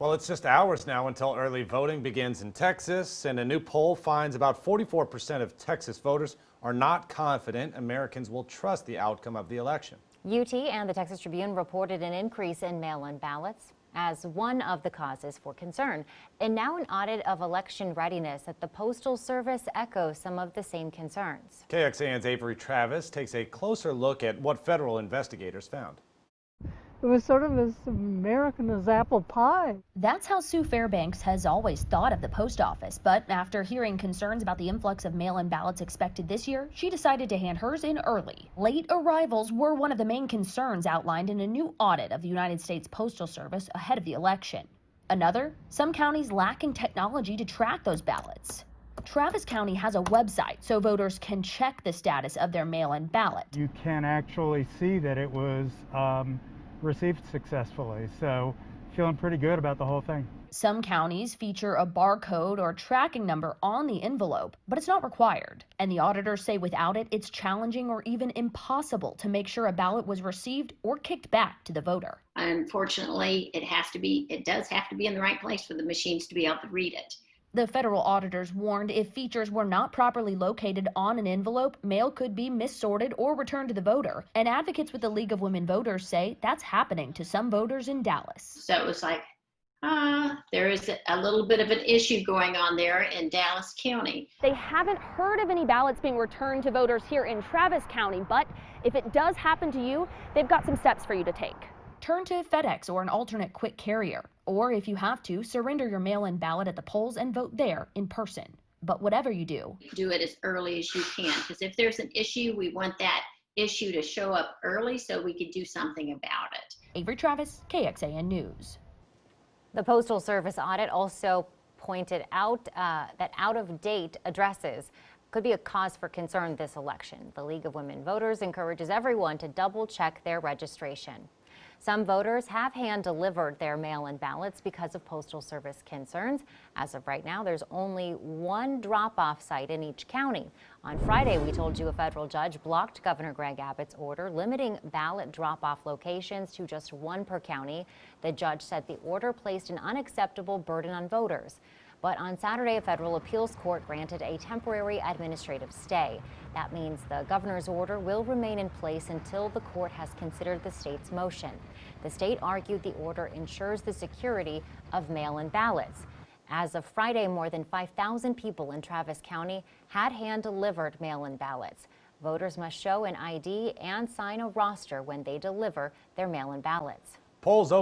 Well, it's just hours now until early voting begins in Texas, and a new poll finds about 44% of Texas voters are not confident Americans will trust the outcome of the election. UT and the Texas Tribune reported an increase in mail-in ballots as one of the causes for concern. And now an audit of election readiness at the Postal Service echoes some of the same concerns. KXAN's Avery takes a closer look at what federal investigators found. It was sort of as American as apple pie. That's how Sue Fairbanks has always thought of the post office, but after hearing concerns about the influx of mail-in ballots expected this year, she decided to hand hers in early. Late arrivals were one of the main concerns outlined in a new audit of the United States Postal Service ahead of the election. Another, some counties lacking technology to track those ballots. Travis County has a website so voters can check the status of their mail-in ballot. You can actually see that it was received successfully, so feeling pretty good about the whole thing. Some counties feature a barcode or tracking number on the envelope, but it's not required. And the auditors say without it, it's challenging or even impossible to make sure a ballot was received or kicked back to the voter. Unfortunately, it does have to be in the right place for the machines to be able to read it. The federal auditors warned if features were not properly located on an envelope, mail could be missorted or returned to the voter. And advocates with the League of Women Voters say that's happening to some voters in Dallas. So it was like, there is a little bit of an issue going on there in Dallas County. They haven't heard of any ballots being returned to voters here in Travis County, but if it does happen to you, they've got some steps for you to take. Turn to FedEx or an alternate quick carrier. Or if you have to, surrender your mail-in ballot at the polls and vote there in person. But whatever you do it as early as you can, because if there's an issue, we want that issue to show up early so we could do something about it. Avery Travis, KXAN News. The Postal Service audit also pointed out that out-of-date addresses could be a cause for concern this election. The League of Women Voters encourages everyone to double-check their registration. Some voters have hand-delivered their mail-in ballots because of Postal Service concerns. As of right now, there's only one drop-off site in each county. On Friday, we told you a federal judge blocked Governor Greg Abbott's order limiting ballot drop-off locations to just one per county. The judge said the order placed an unacceptable burden on voters. But on Saturday, a federal appeals court granted a temporary administrative stay. That means the governor's order will remain in place until the court has considered the state's motion. The state argued the order ensures the security of mail-in ballots. As of Friday, more than 5,000 people in Travis County had hand-delivered mail-in ballots. Voters must show an ID and sign a roster when they deliver their mail-in ballots. Polls open